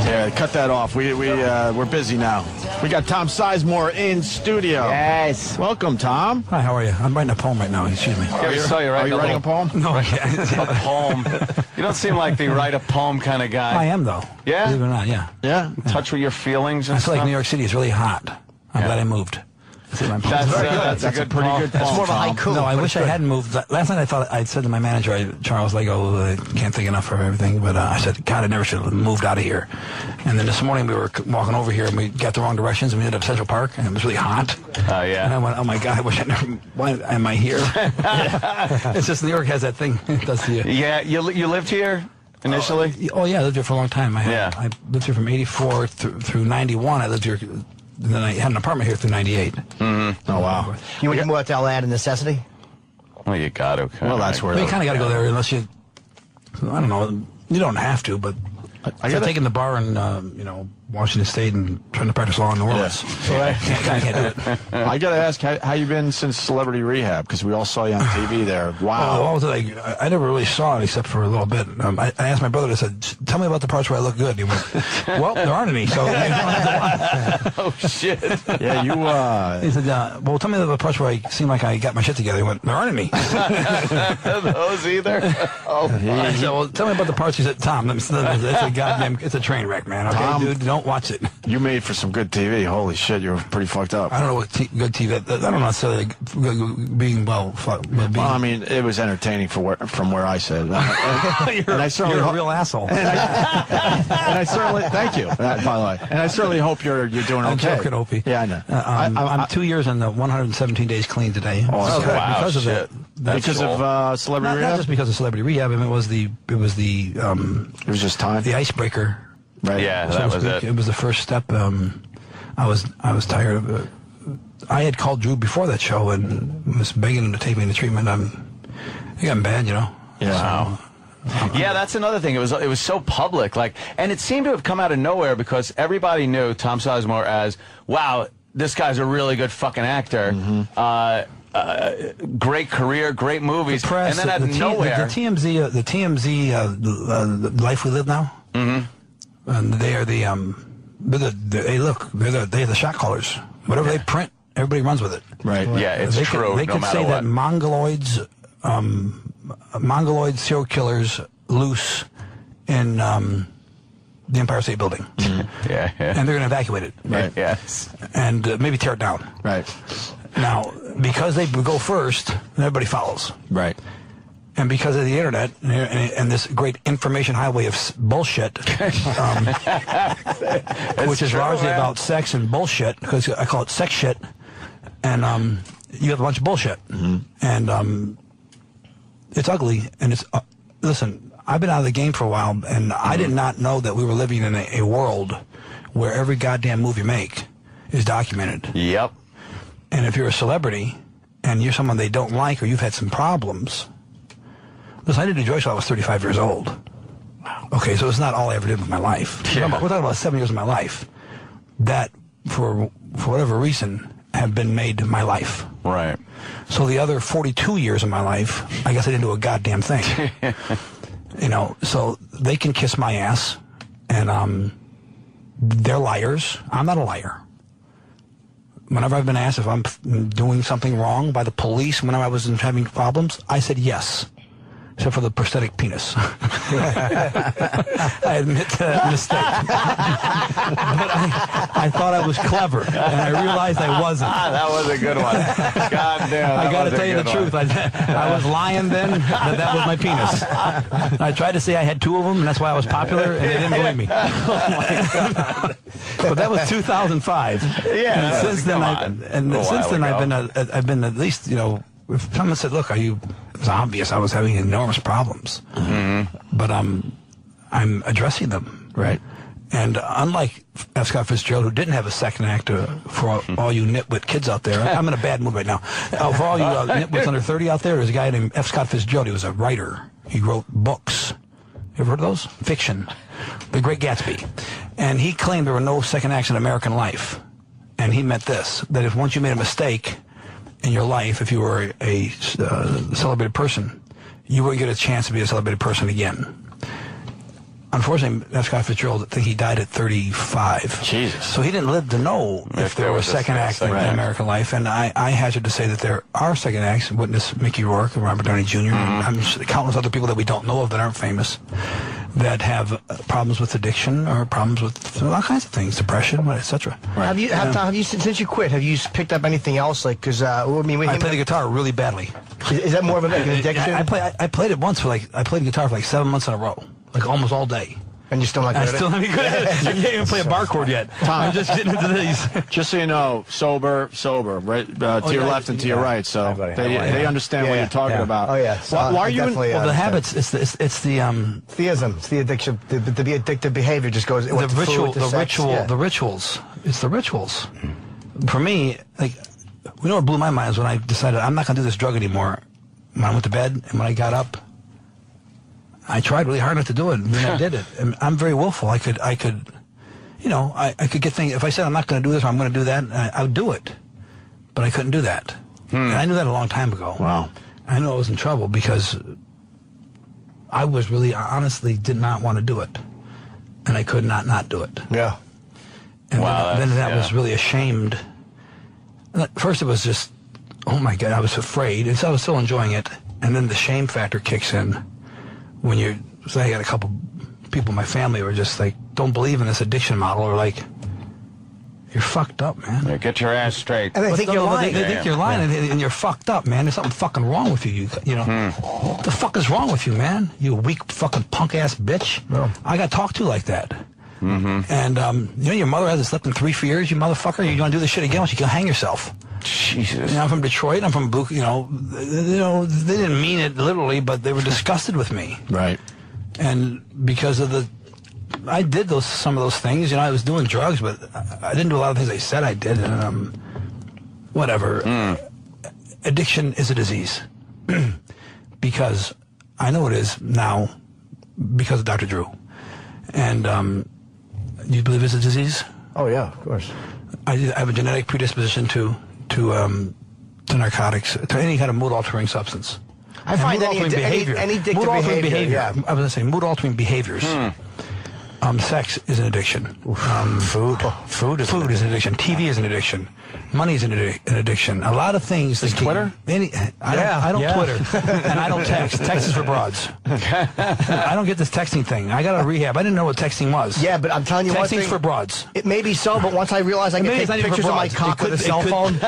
Yeah, cut that off. We're busy now. We got Tom Seizemore in studio. Yes. Welcome, Tom. Hi, how are you? I'm writing a poem right now. Excuse me. Are you writing a poem? No, I can't. A poem. You don't seem like the write a poem kind of guy. I am, though. Yeah? Believe it or not, yeah. Yeah. In touch with your feelings and I feel stuff? like New York City is really hot. I'm glad I moved. That's a good pretty poem. good That's poem, more of a Tom. haiku. No, I wish I hadn't moved. Last night I thought I'd said to my manager, Charles Lego, I can't think enough of everything, but I said, God, I never should have moved out of here. And then this morning we were walking over here and we got the wrong directions and we ended up Central Park and it was really hot. Oh, yeah. And I went, oh my God, I wish I never, why am I here? It's just New York has that thing. It does to you. Yeah, you lived here initially? Oh yeah, I lived here for a long time. I lived here from 84 through 91. I lived here, and then I had an apartment here through 98. Mm-hmm. Oh, wow. You went more to LA out of necessity? Well, you got to. Well, that's where... Well, you kind of got to go there unless you, I don't know, you don't have to, but I got taking the bar in, Washington State and trying to practice law in New Orleans. Yeah. So I can't do it. I got to ask, how you been since Celebrity Rehab? Because we all saw you on TV there. Wow. I never really saw it except for a little bit. I asked my brother, I said, tell me about the parts where I look good. He went, well, there aren't any, so you don't have to watch. Oh, shit. Yeah, He said, well, tell me the parts where I seem like I got my shit together. He went, there aren't any. Those either? Oh, I said, well, tell me about the parts. He said, Tom, it's a goddamn, it's a train wreck, man. Okay, Tom, dude, don't watch it. You made for some good TV. Holy shit, you were pretty fucked up. I don't know what good TV. I don't know necessarily being well. Well, I mean, it was entertaining from where I said. And I certainly you're a real asshole. And I certainly thank you. By the way, and I certainly hope you're doing okay. I'm joking, Opie. Yeah, I know. I'm 2 years and 117 days clean today. Oh, okay. Wow, because of shit. Because of Celebrity Rehab. Not just because of Celebrity Rehab. I mean, it was just time. The icebreaker. Right. Yeah, that was it. It was the first step. I was tired of it. I had called Drew before that show and was begging him to take me into treatment. I got bad, Yeah. Wow. Yeah, that's another thing. It was so public, and it seemed to have come out of nowhere because everybody knew Tom Seizemore as, wow, this guy's a really good fucking actor. Mm-hmm. Great career, great movies, the press, and then out of nowhere, the TMZ, the Life We Live Now. Mm-hmm. And they are they have the shot callers. Whatever they print, everybody runs with it. Right. Yeah, it's true. They could say that mongoloid serial killers loose in the Empire State Building. Mm-hmm. Yeah. And they're going to evacuate it. Right. Yes. And maybe tear it down. Right. Now, because they go first, everybody follows. Right. And because of the internet and this great information highway of bullshit, which is largely about sex and bullshit, because I call it sex shit, and you have a bunch of bullshit. Mm-hmm. And it's ugly, and it's... listen, I've been out of the game for a while, and I did not know that we were living in a world where every goddamn move you make is documented. Yep. And if you're a celebrity, and you're someone they don't like, or you've had some problems... Listen, I did a Joyce till I was 35 years old. Wow. Okay, so it's not all I ever did with my life. Yeah. We're talking about 7 years of my life that, for whatever reason, have been made my life. Right. So the other 42 years of my life, I guess I didn't do a goddamn thing. So they can kiss my ass, and they're liars. I'm not a liar. Whenever I've been asked if I'm doing something wrong by the police whenever I was having problems, I said yes. Except for the prosthetic penis. I admit to that mistake. But I thought I was clever, and I realized I wasn't. That was a good one. God damn. I got to tell you the truth. I was lying then that was my penis. I tried to say I had two of them, and that's why I was popular, and they didn't believe me. Oh my God. But that was 2005. Yeah. And since then, I've been at least, if someone said, look, it was obvious I was having enormous problems. Mm-hmm. But I'm addressing them. Right. And unlike F. Scott Fitzgerald, who didn't have a second act for all you nitwit kids out there, I'm in a bad mood right now. For all you nitwits under 30 out there, there's a guy named F. Scott Fitzgerald. He was a writer. He wrote books. You ever heard of those? Fiction. The Great Gatsby. And he claimed there were no second acts in American life. And he meant this, that if once you made a mistake in your life, if you were a celebrated person, you wouldn't get a chance to be a celebrated person again. unfortunately, F. Scott Fitzgerald, I think he died at 35. Jesus. So he didn't live to know if there was second act in American life. And I hazard to say that there are second acts. Witness Mickey Rourke and Robert Downey Jr. And countless other people that we don't know of that aren't famous that have problems with addiction or problems with all kinds of things, depression, etc. Right. Have you since you quit? Have you picked up anything else? Like, because I mean, I play the guitar really badly. Is that more of an addiction? I played it once for I played guitar for like 7 months in a row, like almost all day. And you're still not good at it? I still haven't good at it. I can't even play a bar chord yet. Tom, I'm just getting into these. Just so you know, sober, right to your left and to your right. So they understand what you're talking about. Oh yeah. Why are you? Well, the habits. It's the theism. It's the addiction. The addictive behavior just goes. The rituals. It's the rituals. For me, like, you know what blew my mind is when I decided I'm not going to do this drug anymore. When I went to bed and when I got up, I tried really hard not to do it, and then I did it. And I'm very willful. I could, you know, I could get things. If I said I'm not going to do this or I'm going to do that, I would do it. But I couldn't do that. And I knew that a long time ago. Wow. I knew I was in trouble because I honestly did not want to do it. And I could not do it. Yeah. And then that was really ashamed. At first it was just, oh my God, I was afraid. And so I was still enjoying it. And then the shame factor kicks in. When so I got a couple people in my family who were just like, don't believe in this addiction model, or like, you're fucked up, man. Yeah, get your ass straight. And they think you're lying. They think you're lying, and you're fucked up, man. There's something fucking wrong with you. You know, what the fuck is wrong with you, man? You weak fucking punk ass bitch. No. I got talked to like that. And you know, your mother hasn't slept in 3 years. You motherfucker. You want to do this shit again? Once you can hang yourself. Jesus. You know, I'm from Detroit. I'm from Blue. You know, they didn't mean it literally, but they were disgusted with me. Right. And because of I did some of those things. You know, I was doing drugs, but I didn't do a lot of things they said I did. And whatever. Addiction is a disease because I know it is now because of Dr. Drew. And do you believe it's a disease? Oh yeah, of course. I have a genetic predisposition to narcotics, to any kind of mood-altering substance. I find any addictive behavior. Yeah. I was going to say mood-altering behaviors. Sex is an addiction. Food is an addiction. TV is an addiction. Money is an addiction. A lot of things. Is Twitter? I don't Twitter. And I don't text. Text is for broads. I don't get this texting thing. I got a rehab. I didn't know what texting was. Yeah, but I'm telling you Texting's for broads. It may be so, but once I realized I can take pictures of my cock with a cell phone,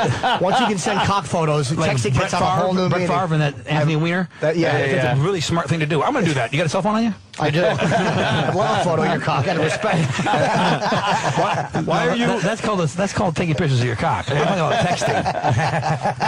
once you can send cock photos, like texting gets on a whole new meaning. Brett Favre and that Anthony Weiner. That's a really smart thing to do. I'm going to do that. You got a cell phone on you? I do. I love a photo of your cock. Out of respect. Why are you? That's called taking pictures of your cock. I'm talking about texting.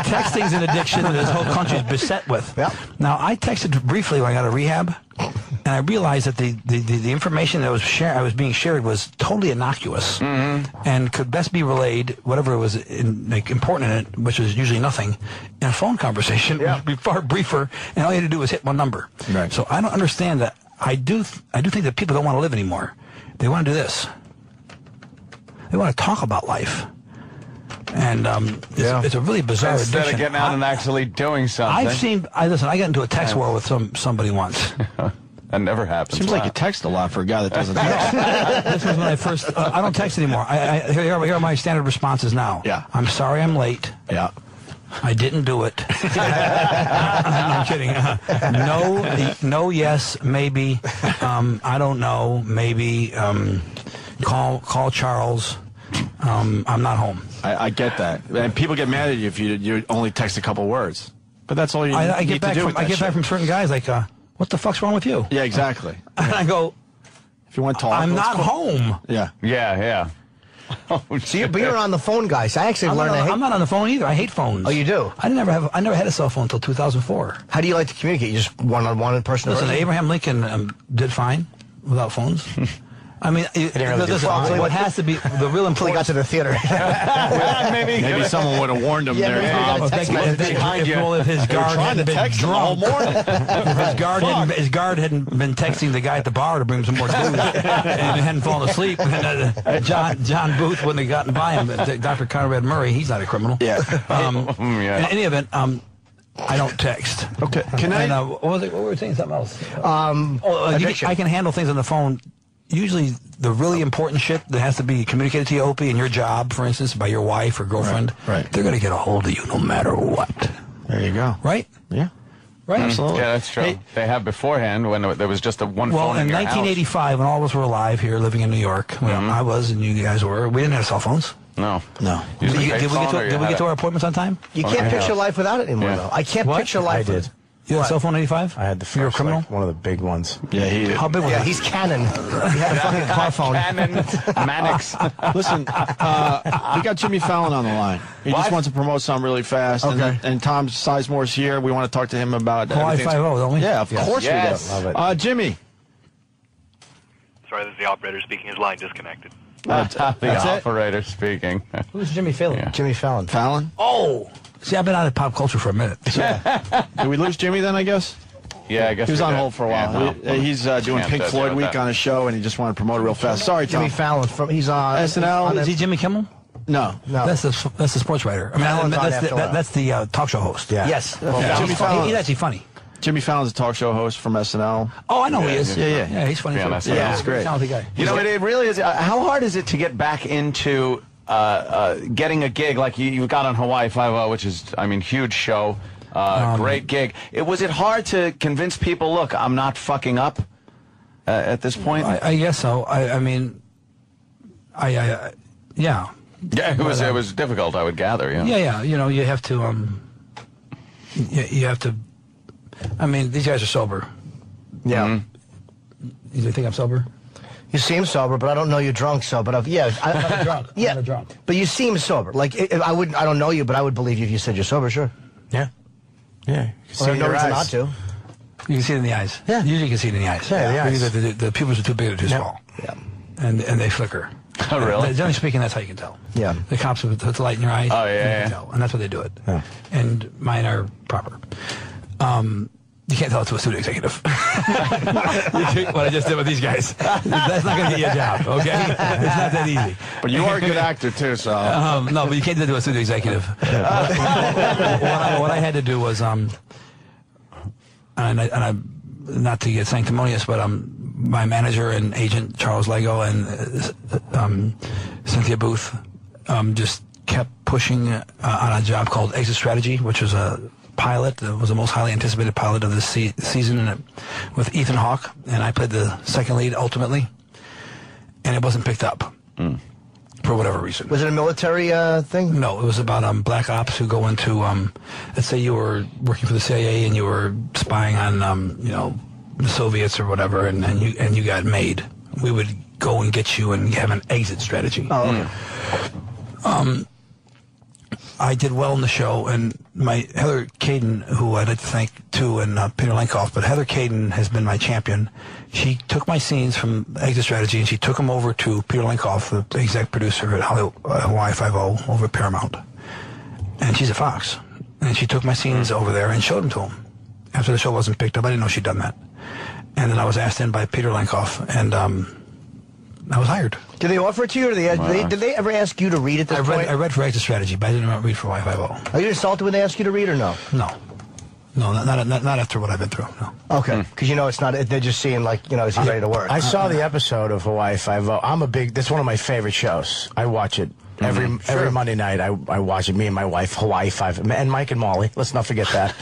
Texting's an addiction that this whole country is beset with. Yep. Now, I texted briefly when I got a rehab, and I realized that the information that I was being shared was totally innocuous and could best be relayed, whatever was important in it, which was usually nothing, in a phone conversation. It would be far briefer, and all you had to do was hit one number. Right. So I don't understand that. I do think that people don't want to live anymore. They want to do this. They want to talk about life. And it's a really bizarre addiction. Instead of getting out and actually doing something. Listen, I got into a text war with somebody once. That never happens. Seems like you text a lot for a guy that doesn't text. This was when I first, I don't text anymore. Here are my standard responses now. Yeah. I'm sorry I'm late. Yeah. I didn't do it. I'm kidding. No, yes, maybe. I don't know, maybe. Call Charles. I'm not home. I get that. And people get mad at you if you only text a couple words. But that's all you need to do with that I get back from certain guys like, what the fuck's wrong with you? Yeah, exactly. And I go, if you want to talk, I'm not home. Yeah. Yeah. Oh, so you're on the phone, guys. I actually learned. I'm not on the phone either. I hate phones. Oh, you do? I never had a cell phone until 2004. How do you like to communicate? You just one-on-one in person? Listen, Abraham Lincoln did fine without phones. I mean, what has to be the real important. Until he got to the theater. Maybe someone would have warned him there. If his guard hadn't been drunk, if his guard hadn't been texting the guy at the bar to bring him some more booze, and hadn't fallen asleep, John Booth wouldn't have gotten by him. Dr. Conrad Murray, he's not a criminal. Yeah. In any event, I don't text. Okay. Can I? What were we saying? Something else. Addiction. I can handle things on the phone. Usually, the really important shit that has to be communicated to you, Opie, in your job, for instance, by your wife or girlfriend, right. They're going to get a hold of you no matter what. There you go. Right? Yeah. Right? Absolutely. Yeah, that's true. They have beforehand when there was just one phone Well, in your 1985, when all of us were alive here, living in New York, when I was and you guys were, we didn't have cell phones. house. No. Did we get to our appointments on time? You can't picture life without it anymore, though. I can't picture life. I did. You had a cell phone in 85? I had the first, you were a criminal? like, one of the big ones. Yeah, he did. How big was it? Yeah, he's Canon. He had a fucking car phone. Canon, Mannix. Listen, we got Jimmy Fallon on the line. He just wants to promote something really fast. Okay. And Tom Seizemore here. We want to talk to him about Hawaii 5-0, don't we? Yeah, of course Yes. we do. Love it. Jimmy. Sorry, this is the operator speaking. His line disconnected. That's it? Operator speaking. Who's Jimmy Fallon? Yeah. Jimmy Fallon. Fallon? Oh! See, I've been out of pop culture for a minute. Did we lose Jimmy then, I guess? Yeah, I guess He was we on did. hold for a while. Yeah, He's doing Can't Pink deal Floyd with week that. on his show, and he just wanted to promote it real fast. Sorry, Tom. Jimmy Fallon. He's on SNL. Is he Jimmy Kimmel? No. No. That's the sports writer. I mean, Fallon's on that's after that's the talk show host. Yeah. Yes. Jimmy Fallon. He's actually funny. Jimmy Fallon's a talk show host from SNL. Oh, I know who he is. Yeah. He's funny. Yeah, too. that's Yeah, he's great. Talented guy. You know, it really is. How hard is it to get back into getting a gig like you got on Hawaii 5-0, which is, I mean, huge show, great gig. Was it hard to convince people, look, I'm not fucking up at this point? I guess so. I mean, yeah. Yeah, it was difficult, I would gather. Yeah. Yeah. You know, you have to. You have to. I mean, these guys are sober. Yeah. Do you think I'm sober? You seem sober, but I don't know you're drunk. So, but I'm drunk. Yeah, I'm not drunk. but you seem sober. Like I don't know you, but I would believe you if you said you're sober. Sure. Yeah. Yeah. You can Well, see no your reason eyes. not to. You can see it in the eyes. Yeah. Usually you can see it in the eyes. Yeah, the eyes. Either the pupils are too big or too small. Yeah. And they flicker. Oh, really? Generally speaking, that's how you can tell. Yeah. The cops with the light in your eyes. Oh, yeah, you yeah. can tell, and that's why they do it. Yeah. And mine are proper. You can't tell it to a studio executive. What I just did with these guys. That's not going to get you a job, okay? It's not that easy. But you are a good actor, too, so. No, but you can't do it to a studio executive. What I had to do was, and I, not to get sanctimonious, but my manager and agent, Charles Lego, and Cynthia Booth, just kept pushing on a job called Exit Strategy, which was a pilot. It was the most highly anticipated pilot of this season, and with Ethan Hawke, and I played the second lead ultimately, and it wasn't picked up for whatever reason. Was it a military thing? No, it was about black ops who go into, let's say you were working for the CIA and you were spying on, the Soviets or whatever, and you got made. We would go and get you and have an exit strategy. Oh, okay. I did well in the show, and my Heather Caden, who I'd like to thank too, and Peter Lenkoff, but Heather Caden has been my champion. She took my scenes from Exit Strategy, and she took them over to Peter Lenkoff, the exec producer at Hawaii 5-0 over at Paramount. And she's at Fox. And she took my scenes over there and showed them to him. After the show wasn't picked up, I didn't know she'd done that. And then I was asked in by Peter Lenkoff, and I was hired. Did they offer it to you, or did they ever ask you to read at this point? I read for Exit Strategy, but I didn't read for Hawaii 5-0. Are you insulted when they ask you to read, or no? No, not after what I've been through. No. Okay, because it's not. They're just seeing is he ready to work? I saw the episode of Hawaii 5-0. That's one of my favorite shows. I watch it every Monday night. I watch it. Me and my wife, Hawaii 5, and Mike and Molly. Let's not forget that.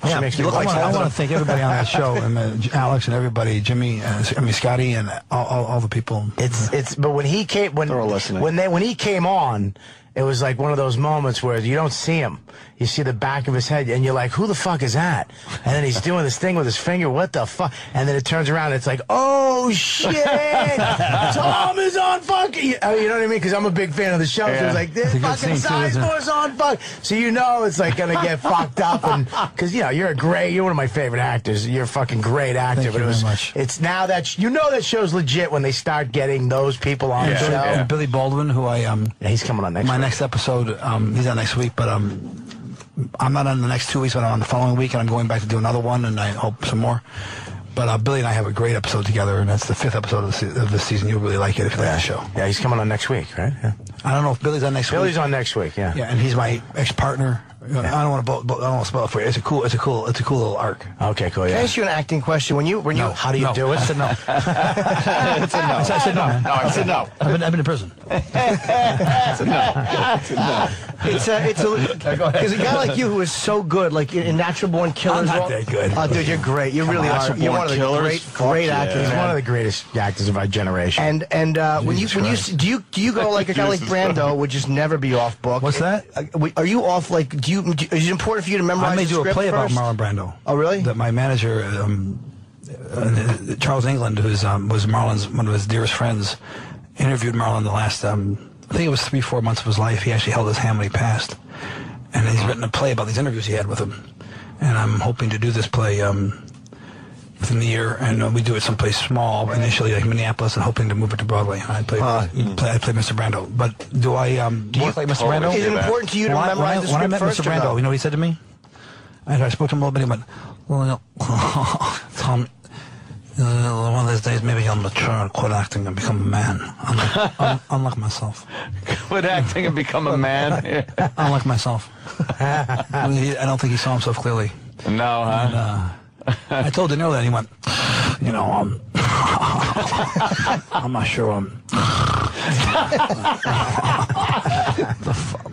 She makes me look like I want to thank everybody on the show, and Alex and everybody, Jimmy, Scotty, and all the people. But when he came, when he came on, it was like one of those moments where you don't see him. You see the back of his head, and you're like, who the fuck is that? And then he's doing this thing with his finger. What the fuck? And then it turns around, and it's like, oh, shit! Tom is on fucking... You know what I mean? Because I'm a big fan of the show. So it's like, this fucking Sizemore's on fuck. So it's like going to get fucked up. Because, you're one of my favorite actors. You're a fucking great actor. Thank you very much. It's now that... that show's legit when they start getting those people on the show. And Billy Baldwin, who he's coming on next week. My next episode, he's on next week, but I'm not on the next 2 weeks, but I'm on the following week, and I'm going back to do another one, and I hope some more. But Billy and I have a great episode together, and that's the 5th episode of the season. You'll really like it if you like the show. Yeah, he's coming on next week, right? Yeah. I don't know if Billy's on next week. Billy's on next week, yeah. Yeah, and he's my ex-partner. I don't want to spoil it for you. It's a cool little arc. Okay, cool. Yeah. Can I ask you an acting question? How do you do it? I said no. I said no. I said no. I've been in prison. I said no. Because a guy like you who is so good, like in Natural Born Killers. I'm not that good. Oh, dude, you're great. You really are. You're one of the great actors. He's one of the greatest actors of our generation. And when you do you go like a guy like Brando would just never be off book? What's that? Are you off like? Is it important for you to memorize? I may the do a script play first? about Marlon Brando. Oh, really? That my manager, Charles England, who's was Marlon's one of his dearest friends, interviewed Marlon the last I think it was 3-4 months of his life. He actually held his hand when he passed, and he's written a play about these interviews he had with him. And I'm hoping to do this play within the year, and we do it someplace small initially, like Minneapolis, and hoping to move it to Broadway. I play Mr. Brando. But do you play Mr. Brando? Is it important to you to memorize the script when I met first? Mr. Brando, you know what he said to me? I spoke to him a little bit. He went, "Well, Tom, one of these days maybe I'll mature and quit acting and become a man, unlike myself." Quit acting and become a man? Unlike myself. I don't think he saw himself clearly. No, huh? And, I told De Niro that, and he went, I'm not sure.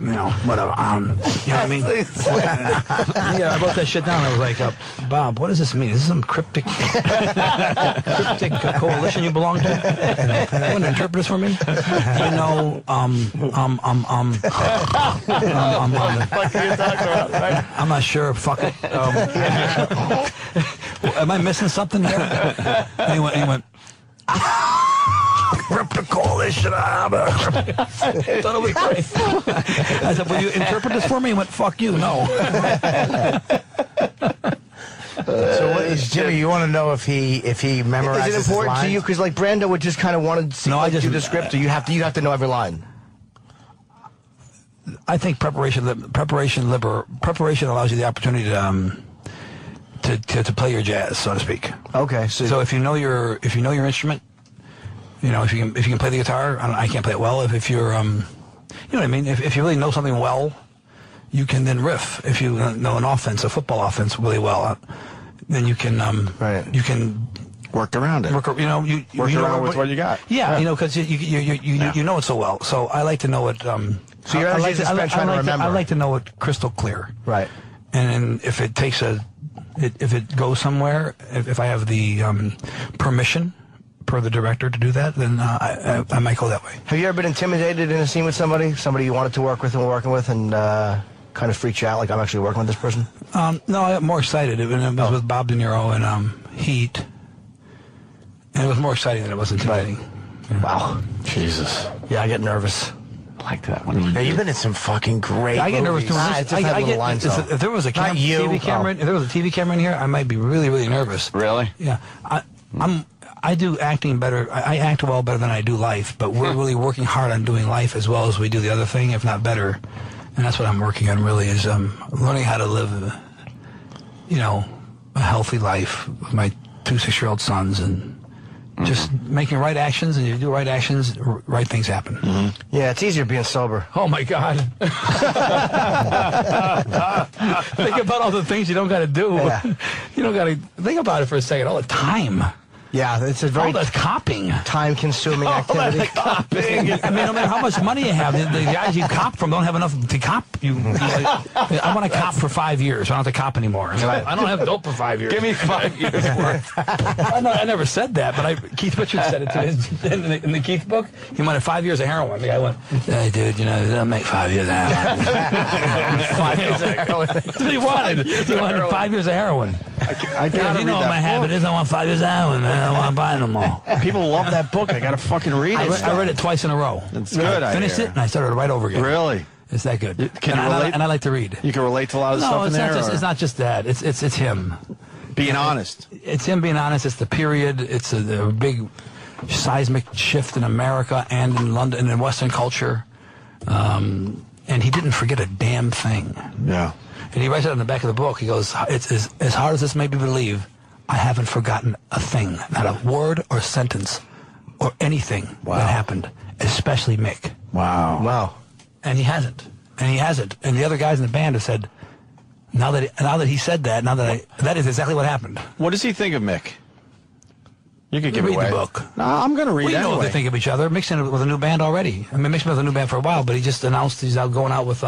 Whatever. You know what I mean? Yeah, I wrote that shit down. I was like, Bob, what does this mean? Is this some cryptic coalition you belong to? You want to interpret this for me? I'm not sure. Fuck it. Am I missing something here? And he went, cryptic coalition. I thought it was great. I said, will you interpret this for me? He went, fuck you, no. So what is Jimmy? You want to know if he memorizes Is it important his to you? Because like Brando would just kind of want to see do the script, or you have to know every line. I think preparation allows you the opportunity to play your jazz, so to speak. Okay. So if you know your instrument, if you can play the guitar, I can't play it well. If you're you know what I mean. If you really know something well, you can then riff. If you know a football offense really well, then you can you can work around it. Work around with what you got. Yeah, because you know it so well. So I like to know it. So you're trying to remember. I like to know it crystal clear. Right. And if it takes if it goes somewhere, if I have the permission per the director to do that, then I might go that way. Have you ever been intimidated in a scene with somebody you wanted to work with and working with, and kind of freaked you out, like I'm actually working with this person? No, I got more excited. It was with Bob De Niro and Heat, and it was more exciting than it was intimidating. Yeah. Wow. Jesus. Yeah, I get nervous. I like that one. Yeah, you've been in some fucking great I get nervous movies. too. If there was a TV camera in here, I might be really, really nervous. Really? Yeah. I do acting better. I act well better than I do life, but we're really working hard on doing life as well as we do the other thing, if not better. And that's what I'm working on, really, is learning how to live, a healthy life with my 2 6-year-old sons, and just making right actions. And if you do right actions, right things happen. Mm-hmm. Yeah, it's easier being sober. Oh, my God. Think about all the things you don't got to do. Yeah. You don't got to think about it for a second. All the time. Yeah, it's a very time-consuming activity. All that copying. I mean, no matter how much money you have, the guys you cop from don't have enough to cop. I want to cop for 5 years. I don't have to cop anymore. I don't have dope for 5 years. Give me 5 years worth. I never said that, but Keith Richards said it to in the Keith book. He wanted 5 years of heroin. The guy went, "Hey, dude, they'll make 5 years of heroin." 5 years of heroin. That's what he wanted. He wanted 5 years of heroin. I gotta you know what my habit is. I want 5 years of heroin, man. I don't want to buy them all. People love that book. I got to fucking read it. I read it twice in a row. It's good. I finished it, and I started right over again. Really? It's that good. Can you relate? And I like to read. You can relate to a lot of stuff in there? It's not just that. It's him. Being honest. It's him being honest. It's the period. It's a big seismic shift in America and in London and in Western culture. And he didn't forget a damn thing. Yeah. And he writes it on the back of the book. He goes, "It's as hard as this may be to believe, I haven't forgotten a thing, not a word or sentence or anything that happened, especially Mick." Wow. Wow. And he hasn't. And he hasn't. And the other guys in the band have said, now that he said that, that is exactly what happened. What does he think of Mick? You could give read it away. the book. No, I'm going to read it anyway. We know what they think of each other. Mixing it with a new band already. I mean, mixing with a new band for a while, but he just announced he's out going out with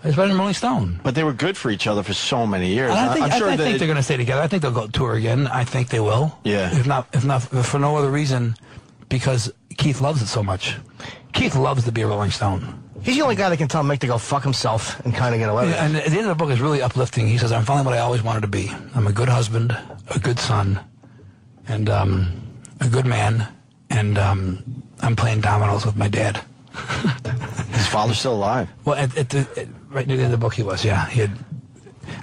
he's better than Rolling Stone. But they were good for each other for so many years. And I'm sure I think they're going to stay together. I think they'll go tour again. I think they will. Yeah. If not for no other reason, because Keith loves it so much. Keith loves to be a Rolling Stone. He's the only guy that can tell Mick to go fuck himself and kind of get away with it. And at the end of the book is really uplifting. He says, I'm finally what I always wanted to be. I'm a good husband, a good son, and a good man, and I'm playing dominoes with my dad. His father's still alive. Well, right near the end of the book, he was. Yeah,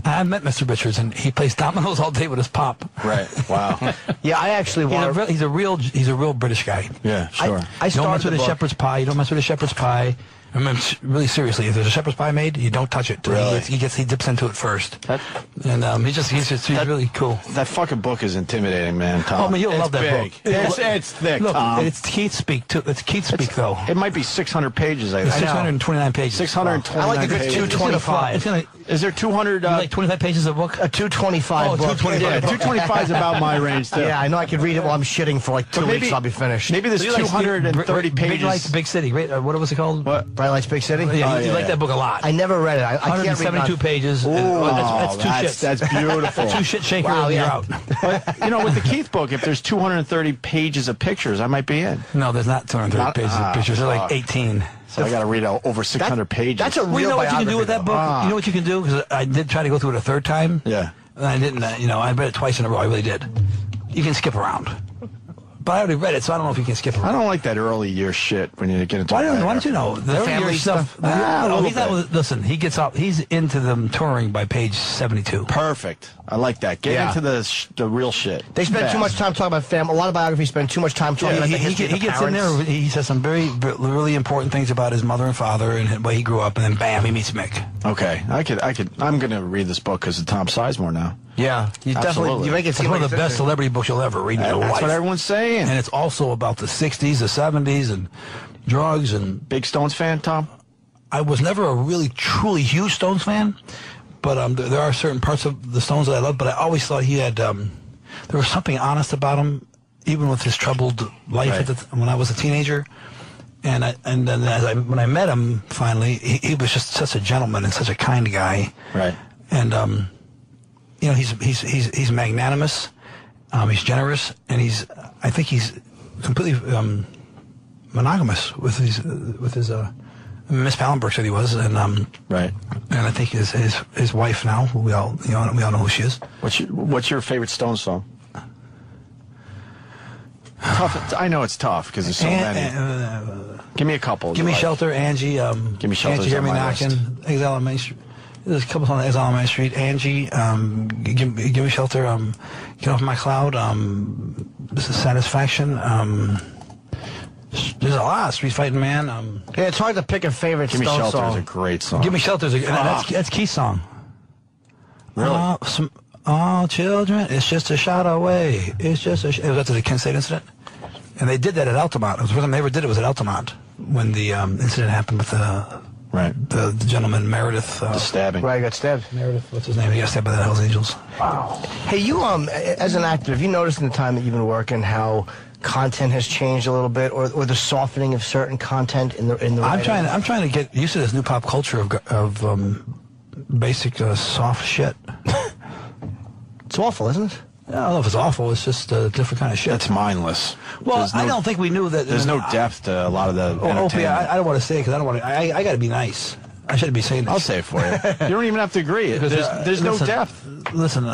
I met Mr. Richards, and he plays dominoes all day with his pop. Right. Wow. Yeah, I actually want. He's a real British guy. Yeah, sure. I you don't mess with the a shepherd's pie. You don't mess with a shepherd's pie. I mean, really seriously, if there's a shepherd's pie made, you don't touch it. Really? He dips into it first. And he's really cool. That fucking book is intimidating, man, Tom. Oh, man, you'll love that big. book. It's thick, Look, Tom. it's Keith speak, too. It's Keith speak, though. It might be 600 pages, I think. 629 pages. 629 I like a good pages. 225. Is there 200? You like 25 pages of book? A 225 book. 225. Yeah, 225 is about my range, too. Yeah, I know I could read it while I'm shitting for like 2 weeks. I'll be finished. Maybe there's 230 pages. Big Lights, Big City. What was it called? What? Bright Lights, Big City? Yeah, you like that book a lot. I never read it. I can't read 172 pages. Ooh, That's two shits. That's beautiful. Two shit shaker, Wow, and you're yeah. out. But, with the Keith book, if there's 230 pages of pictures, I might be in. No, there's not 230 pages of pictures. They're like 18. So I got to read over 600 pages. That's a real You know what you can do with that book? You know what you can do? Because I did try to go through it a third time. Yeah. And I didn't, I read it twice in a row. I really did. You can skip around. But I already read it, so I don't know if you can skip around. I don't like that early year shit when you get into Why don't you know? The early family year stuff. Listen, he's into them touring by page 72. Perfect. I like that. Get into the real shit. They spend too much time talking about family. A lot of biographies spend too much time talking about the history of the He gets parents. in there. He says some really important things about his mother and father and the way he grew up, and then bam, he meets Mick. Okay, I'm going to read this book because of Tom Sizemore now. Yeah, you definitely. You make it seem It's one like of the best celebrity books you'll ever read in your life. That's what everyone's saying. And it's also about the 60s, the 70s, and drugs. And big Stones fan, Tom? I was never a really, truly huge Stones fan, but there are certain parts of the Stones that I love, but I always thought he had, there was something honest about him, even with his troubled life when I was a teenager. And then when I met him, finally, he was just such a gentleman and such a kind guy. Right. And, he's magnanimous, he's generous, and I think he's completely monogamous with his Miss Pallenberg said he was, and right. And I think his wife now, we all know who she is. What's your favorite Stones song? Tough. I know it's tough because there's so many. Give me a couple. Give me Shelter, Angie. Give me Shelter. Angie, Hear Me Knocking. Exile on Main Street. There's a couple on Exile on Main Street. Angie, give me Shelter. Get Off My Cloud. This is Satisfaction. There's a lot. Street Fighting Man. Yeah, it's hard to pick a favorite Give Me Stone Shelter song. is a great song. Give Me Shelter is that's Keith's song. Really? All children, it's just a shot away. It was after the Kent State incident. And they did that at Altamont. It was the first time they ever did it was at Altamont when the incident happened with the gentleman, Meredith. The stabbing. Right, he got stabbed. Meredith, what's his name? He got stabbed by the Hells Angels. Wow. Hey, you, as an actor, have you noticed in the time that you've been working how content has changed a little bit, or the softening of certain content in the writing? I'm trying to get used to this new pop culture of basic soft shit. It's awful, isn't it? I don't know if it's awful. It's just a different kind of shit. That's mindless. Well, I don't think we knew that. There's no depth to a lot of the entertainment. Opie, I don't want to say it because I don't want to. I got to be nice. I shouldn't be saying this. I'll say it for you. You don't even have to agree. There's no depth. Listen,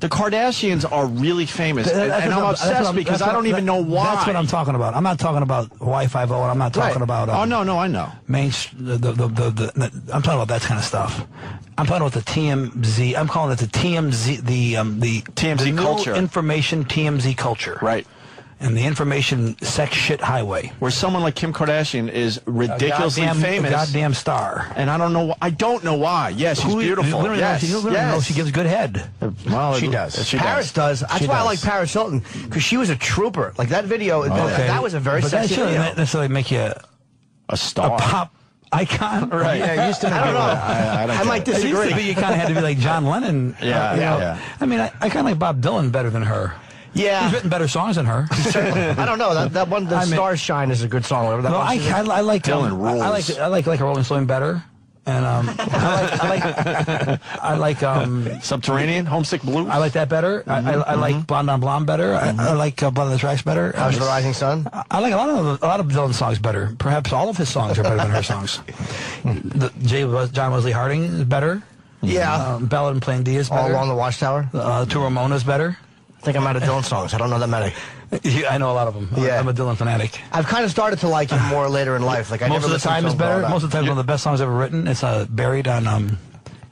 the Kardashians are really famous, and I'm obsessed because I don't even know why. That's what I'm talking about. I'm not talking about Wi-Fi, and I'm not talking about. I know. I'm talking about that kind of stuff. I'm talking about the TMZ. I'm calling it the TMZ, the TMZ culture, information TMZ culture, right? And the information sex shit highway, where someone like Kim Kardashian is ridiculously famous, a goddamn star, and I don't know why. Yes, she's beautiful. Yes, she gives good head. Well, she does. She Paris does. That's why I like Paris Hilton, because she was a trooper. Like that video, that was a very sexy video. That shouldn't necessarily make you a star. A pop icon. Right. Yeah, it used to be. I don't know. I might disagree. You kind of had to be like John Lennon. Yeah. I mean, I kind of like Bob Dylan better than her. Yeah. He's written better songs than her. I don't know. That one, The Stars Shine, is a good song. Whatever that No, I like Dylan rules. I like Rolling Stone better. And I like Subterranean, Homesick Blue. I like that better. I like Blonde on Blonde better. I like Blood on the Tracks better. How's the Rising Sun? I like a lot of Dylan's songs better. Perhaps all of his songs are better than her songs. John Wesley Harding is better. Yeah. Ballad and Plain D is better. All Along the Watchtower? To Ramona's better. I think I'm out of Dylan songs. I don't know that many. I know a lot of them. Yeah. I'm a Dylan fanatic. I've kind of started to like him more later in life. Like Most of the time is better. Most of the time, one of the best songs ever written. It's buried on.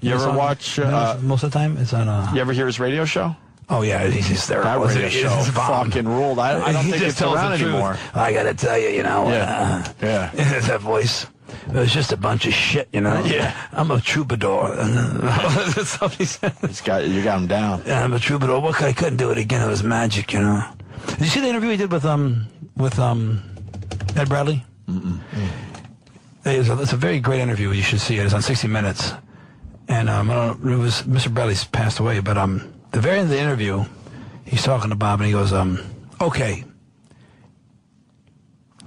You ever watch? Most of the time, it's on. You ever hear his radio show? Oh yeah, he's there. That radio show fucking ruled. I don't think it's around anymore. I gotta tell you, Yeah. that voice. It was just a bunch of shit, Yeah. I'm a troubadour. Somebody said. You got him down. Yeah, I'm a troubadour. I couldn't do it again. It was magic, Did you see the interview he did with Ed Bradley? It's a very great interview. You should see it. It's on 60 Minutes. And it was Mr. Bradley's passed away, but the very end of the interview, he's talking to Bob, and he goes, "Okay,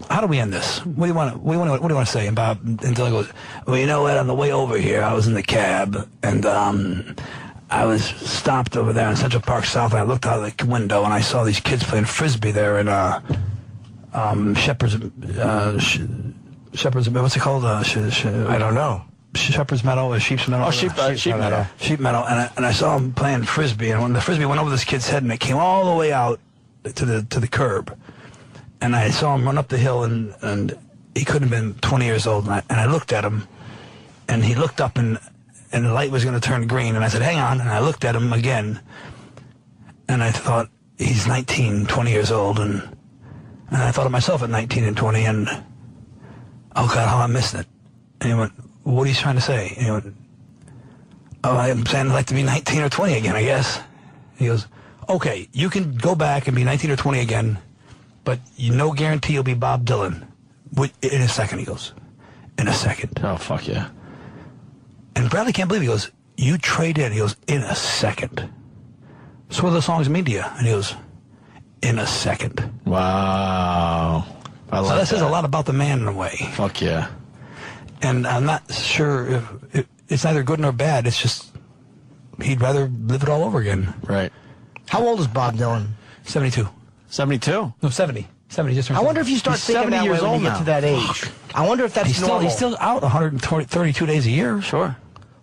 how do we end this? What do you want to say?" And Bob and Dylan goes, "Well, you know what? On the way over here, I was in the cab, and I was stopped over there in Central Park South, and I looked out the window, and I saw these kids playing frisbee there in Shepherd's. What's it called? I don't know. Shepherd's Meadow or Sheep's Meadow? Oh, Sheep Meadow. Sheep Meadow, and I saw him playing frisbee, and when the frisbee went over this kid's head, and it came all the way out to the curb, and I saw him run up the hill, and he couldn't have been 20 years old, and I looked at him, and he looked up, and the light was going to turn green, and I said, "Hang on," and I looked at him again, and I thought, he's 19, 20 years old, and I thought of myself at 19 and 20, and oh God, how I'm missing it. And he went, "What are you trying to say?" And he went, "Oh, I'm saying I'd like to be 19 or 20 again, I guess." He goes, "Okay, you can go back and be 19 or 20 again, but no guarantee you'll be Bob Dylan." In a second, he goes. In a second. Oh, fuck yeah. And Bradley can't believe it. He goes, "You trade in." He goes, "In a second. So what do the songs mean to you?" And he goes, "In a second." Wow. I love that. So that says a lot about the man in a way. Fuck yeah. And I'm not sure if it's neither good nor bad. It's just he'd rather live it all over again. Right. How old is Bob Dylan? 72. 72? No, 70. 70 just turned 70. I wonder if you start thinking that way when you get to that age. I wonder if that's normal. He's still out 132 days a year. Sure.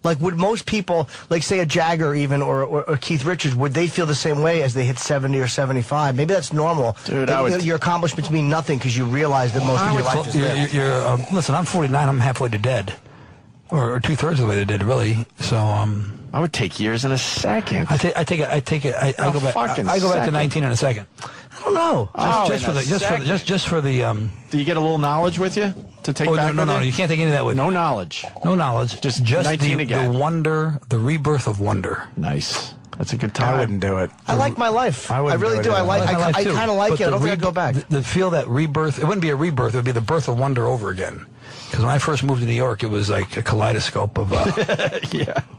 Like, would most people, like, say a Jagger even, or Keith Richards, would they feel the same way as they hit 70 or 75? Maybe that's normal. Dude, your accomplishments mean nothing because you realize that most of your life is lived. Listen, I'm 49. I'm halfway to dead. Or two-thirds of the way to dead, really. So, I would take years in a second. I go back to 19 in a second. I don't know. Just for the Do you get a little knowledge with you to take back? No, you can't take any of that with no knowledge. No knowledge. Just 19 again. The wonder, the rebirth of wonder. Nice. That's a good time. I wouldn't do it. I like my life. I really do. I kind of like it. I don't think I'd go back. The feel that rebirth, it wouldn't be a rebirth, it would be the birth of wonder over again. Because when I first moved to New York, it was like a kaleidoscope of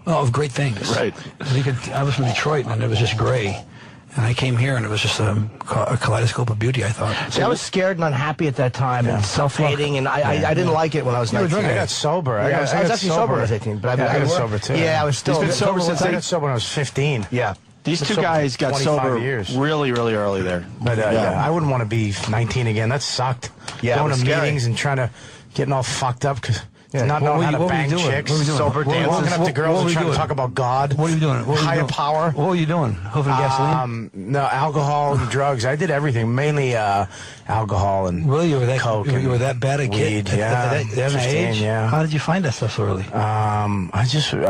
of great things. Right. I was from Detroit, and it was just gray. And I came here, and it was just a kaleidoscope of beauty, I thought. See, I was scared and unhappy at that time, and self-hating, and I didn't like it when I was 19. I got sober. I was actually sober when I was 18. But I got sober, too. Yeah, I was still... He's been sober since I got sober when I was 15. Yeah. These two guys got sober really, really early there. But I wouldn't want to be 19 again. That sucked. Yeah, going to meetings and getting all fucked up because not knowing how to bang chicks. Sober dances. Walking up to girls and trying to talk about God. What are you doing? Higher power. What were you doing? Hoofing gasoline? No, alcohol and drugs. I did everything, mainly alcohol and coke. You were that bad at weed, at an age? Yeah. How did you find that stuff so early? I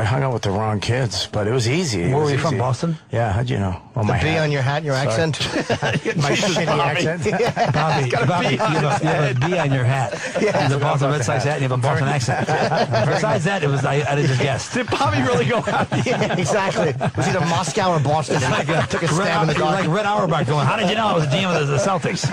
hung out with the wrong kids, but it was easy. Where were you from, Boston? Yeah, how'd you know? Well, the B on your hat and your accent? My shitty accent? Bobby, you have a B on your hat. Yeah. The Boston Red Sox hat and you have a Boston accent. Besides that, it was I just guessed. Did Bobby really go out? Yeah, exactly. It was either Moscow or Boston. Took a stab in the dark. Like Red Auerbach going, how did you know I was the GM of the Celtics?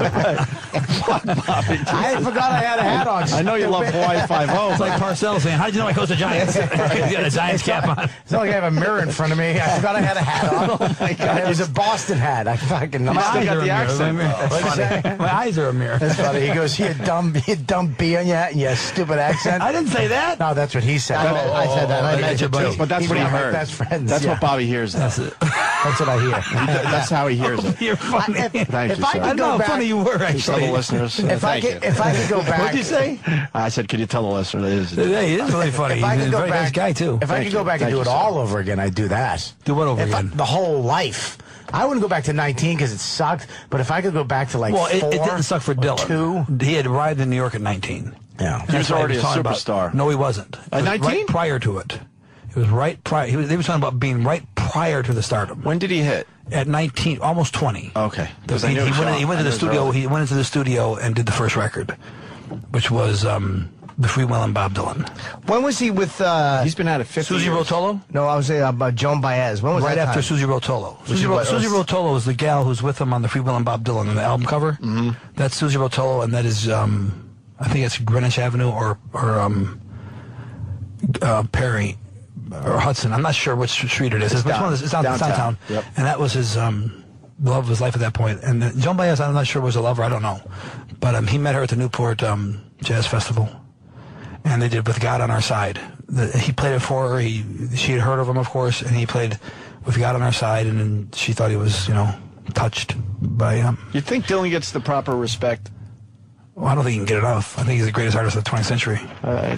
Bobby, I forgot I had a hat on. I know you love Hawaii 5-0. It's like Parcells saying, how did you know I coached the Giants? He's got a Giants cap on. It's not like I have a mirror in front of me. I forgot I had a hat on. Oh my God. It was a Boston hat. I fucking know. My eyes got are the a accent. mirror. What'd you say? My eyes are a mirror. That's funny. He goes, you dumb B on your hat and you stupid accent. I didn't say that. No, that's what he said. I said that. I meant it too. But that's what he heard. Best friends. That's yeah. what Bobby hears. That's it. That's what I hear. That's how he hears it. You're funny. Thank you, I sir. could I know go how back, funny you were, Tell the actually. listeners. if I could go back. What'd you say? I said, could you tell the listener that is? Yeah, he is really funny. If I He's could a go very nice back, guy, too. If I could go back and do it all over again, I'd do that. Do what over again? The whole life. I wouldn't go back to 19 because it sucked. But if I could go back to like Well, 4, it didn't suck for Dylan. 2. He had arrived in New York at 19. Yeah. He was already a superstar. No, he wasn't. At 19? Right prior to it. It was right prior. They were talking about being right prior to the stardom. When did he hit? At 19, almost 20. Okay. He went into the studio. He went into the studio and did the first record, which was the Free Will and Bob Dylan. When was he with? He's been at it 50 Susie years. Rotolo? No, I was about Joan Baez. When was Right that after time? Susie Rotolo. Was Susie Rotolo is the gal who's with him on the Free Will and Bob Dylan on the album cover. Mm-hmm. That's Susie Rotolo, and that is I think it's Greenwich Avenue or Perry or Hudson. I'm not sure which street it is. It's downtown. Yep. And that was his love of his life at that point. And Joan Baez, I'm not sure was a lover. I don't know, but he met her at the Newport Jazz Festival, and they did "With God on Our Side." He played it for her. She had heard of him, of course, and he played "With God on Our Side," and then she thought he was, touched by him. You think Dylan gets the proper respect? Well, I don't think he can get enough. I think he's the greatest artist of the 20th century. I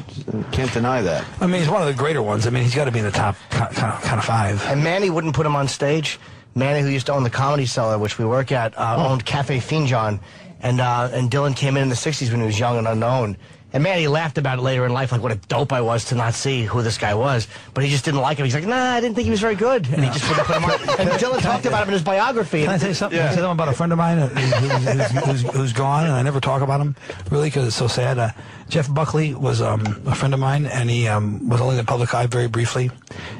can't deny that. I mean, he's one of the greater ones. I mean, he's got to be in the top kind of 5. And Manny wouldn't put him on stage. Manny, who used to own the Comedy Cellar, which we work at, owned Cafe Finjan, and Dylan came in the 60s when he was young and unknown. And Manny laughed about it later in life, like what a dope I was to not see who this guy was. But he just didn't like him. He's like, nah, I didn't think he was very good. And he just wouldn't put him on. And Dylan talked about him in his biography. Can I say something? Can I say something about a friend of mine who's gone, and I never talk about him, really, because it's so sad. Jeff Buckley was a friend of mine, and he was only in the public eye very briefly.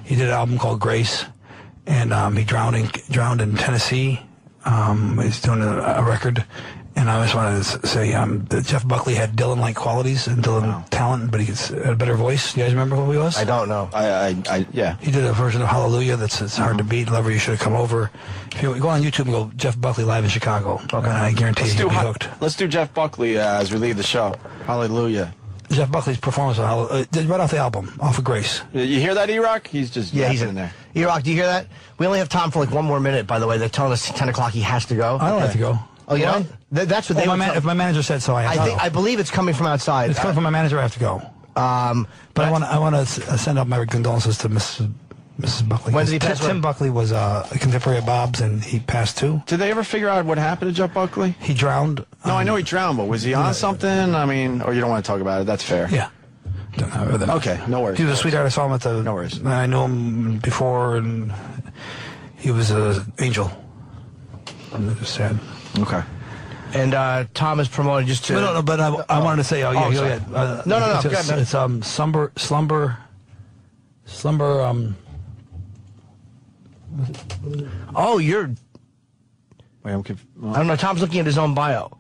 He did an album called Grace, and he drowned in Tennessee. He's doing a record. And I just wanted to say that Jeff Buckley had Dylan-like qualities and Dylan talent, but he had a better voice. You guys remember who he was? I don't know. Yeah. He did a version of Hallelujah it's hard to beat. Lover, you should have come over. If you go on YouTube and go Jeff Buckley live in Chicago, okay. I guarantee you'll be hooked. Let's do Jeff Buckley as we leave the show. Hallelujah. Jeff Buckley's performance on Hallelujah, right off the album, off of Grace. You hear that, E-Rock? He's just he's in there. E-Rock, do you hear that? We only have time for like one more minute, by the way. They're telling us 10 o'clock he has to go. I don't have to go. Oh, you know? That's what they if my manager said so, I have to go. I believe it's coming from outside. It's coming from my manager, I have to go. But I want to send out my condolences to Mrs. Buckley. When did he pass away? Tim Buckley was a contemporary of Bob's, and he passed too. Did they ever figure out what happened to Jeff Buckley? He drowned. No, I know he drowned, but was he on something? I mean, or you don't want to talk about it? That's fair. Yeah. Okay, no worries. He was a sweetheart. I saw him at the... No worries. I knew him before, and he was an angel. I'm just sad. Okay. And Tom is promoted just to... No, but I wanted to say... No. It's slumber... Oh, you're... Wait, I'm confused. I don't know. Tom's looking at his own bio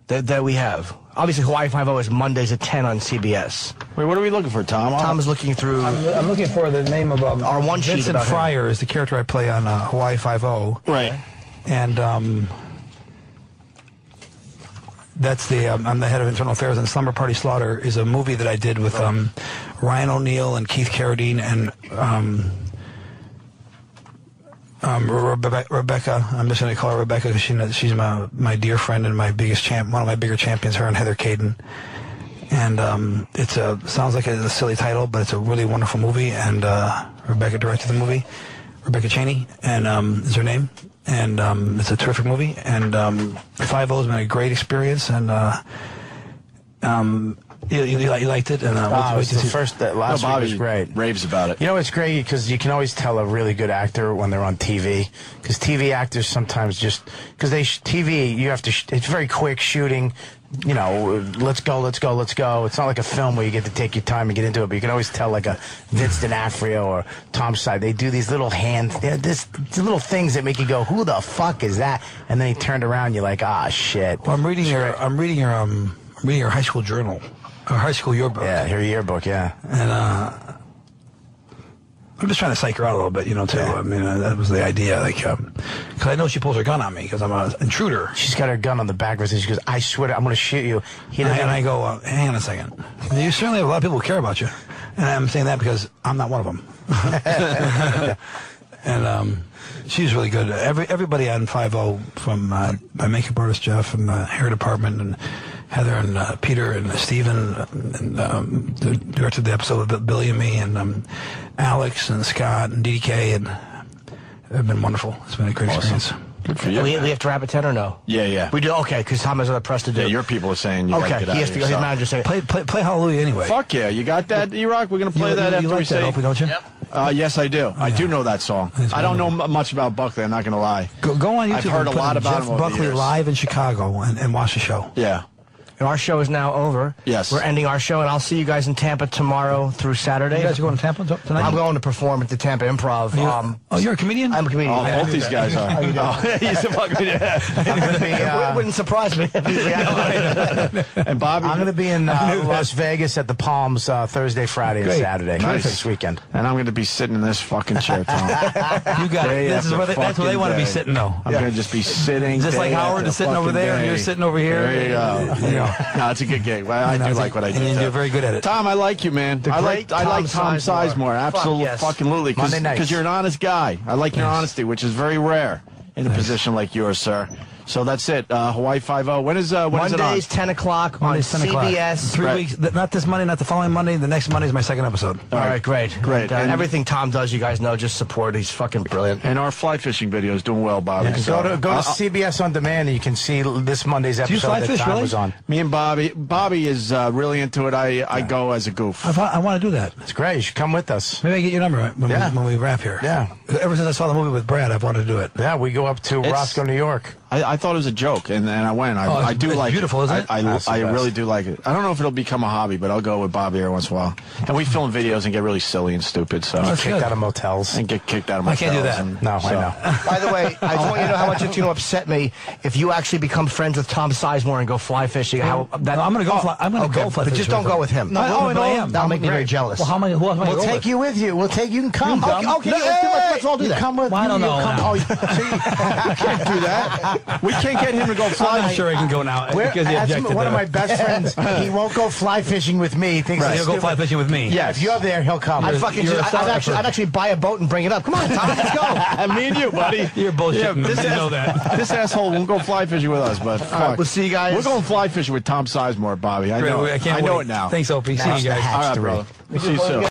that we have. Obviously, Hawaii 5-0 is Mondays at 10 on CBS. Wait, what are we looking for, Tom? Tom is looking through... I'm looking for the name of... our one sheet Vincent about him. Fryer is the character I play on Hawaii 5-0. Right. And that's I'm the head of internal affairs, and Slumber Party Slaughter is a movie that I did with Ryan O'Neal and Keith Carradine and Rebecca. I'm just going to call her Rebecca because she's my dear friend and my biggest one of my bigger champions, her and Heather Caden. And sounds like it's a silly title, but it's a really wonderful movie, and Rebecca directed the movie. Rebecca Cheney is her name. And it's a terrific movie, and 5-0 has been a great experience, and You liked it? And it was the first, last week was great. Raves about it. You know, it's great because you can always tell a really good actor when they're on TV. Because TV actors sometimes just, because TV, you have to, it's very quick shooting. You know, let's go, let's go, let's go. It's not like a film where you get to take your time and get into it, but you can always tell, like a Vince D'Onofrio or Tom Seizemore, they do these little these little things that make you go, who the fuck is that? And then he turned around, you're like, ah, shit. Well, I'm reading your high school journal, or high school yearbook. Yeah, your yearbook, yeah. And I'm just trying to psych her out a little bit, you know, too. Yeah. I mean, that was the idea, like, because I know she pulls her gun on me because I'm an intruder. She's got her gun on the back of her, and she goes, I swear, I'm going to shoot you. And I go, hang on a second. You certainly have a lot of people who care about you. And I'm saying that because I'm not one of them. And she's really good. Everybody on 5-0, from my makeup artist, Jeff, and the hair department, and Heather and Peter and Steven, and the director of the episode with Billy and me, and Alex and Scott and DDK, and they've been wonderful. It's been a great experience. Good for you. We have to wrap at 10 or no? Yeah. We do? Okay, because Tom has other press to do. Yeah, your people are saying you got to get out he has to go. His manager saying, play Hallelujah anyway. Fuck yeah, you got that, E-Rock? We're going to play that after we say. Opie, don't you? Yep. Yes, I do. I do know that song. I don't know much about Buckley, I'm not going to lie. Go on YouTube. I've heard a lot about him over Buckley the years. live in Chicago and watch the show. Yeah. And our show is now over. Yes. We're ending our show, and I'll see you guys in Tampa tomorrow through Saturday. You guys are going to Tampa tonight? I'm going to perform at the Tampa Improv. You're a comedian? I'm a comedian. Oh, both these guys are. How you doing? He's a fucking It wouldn't surprise me. And Bobby, I'm going to be in Las Vegas at the Palms Thursday, Friday, and Saturday. Nice. This weekend. And I'm going to be sitting in this fucking chair, Tom. You got it. That's where they want to be sitting, though. I'm going to just be sitting. Just like Howard is sitting over there, and you're sitting over here. There you go. No, it's a good gig. I do like what I do. And you're very good at it. Tom, I like you, man. I like Tom Seizemore. Absolutely, fucking lutely. Because you're an honest guy. I like your honesty, which is very rare in a position like yours, sir. So that's it. Hawaii 5-0. When is it on? Mondays, 10 o'clock on CBS. 3 weeks. Not this Monday, not the following Monday. The next Monday is my second episode. All right, great. Great. And everything Tom does, you guys know, just support. He's fucking brilliant. And our fly fishing video is doing well, Bobby. Yeah, so go to CBS On Demand, and you can see this Monday's episode that Tom was on. Me and Bobby. Bobby is really into it. I go as a goof. I want to do that. It's great. You should come with us. Maybe I get your number when we wrap here. Yeah. Ever since I saw the movie with Brad, I've wanted to do it. Yeah, we go up to Roscoe, New York. I thought it was a joke, and I went. I do like it. It's beautiful, isn't it? I really do like it. I don't know if it'll become a hobby, but I'll go with Bobby every once in a while. And we film videos and get really silly and stupid. So get kicked out of motels. And get kicked out of motels. I can't do that. No, I know. By the way, I just want you to know how much it's going to upset me if you actually become friends with Tom Sizemore and go fly fishing. I'm going to go fly. I'm going to go fly fishing. But just don't go with him. No, I am. That'll make me very jealous. Well, we'll take you with you. You can come. Okay, let's all do that. Come with. I don't know. You can't do that. We can't get him to go fly. I'm sure he can go now. That's one of my best friends. He won't go fly fishing with me. He thinks he'll go fly fishing with me. Yeah, if you're there, he'll come. I'd actually buy a boat and bring it up. Come on, Tom, let's go. Me and you, buddy. You're bullshitting. You know that. This asshole won't go fly fishing with us, but fuck. We'll see you guys. We're going fly fishing with Tom Sizemore, Bobby. I know it now. Thanks, Opie. See you guys. All right, brother. We'll see you soon.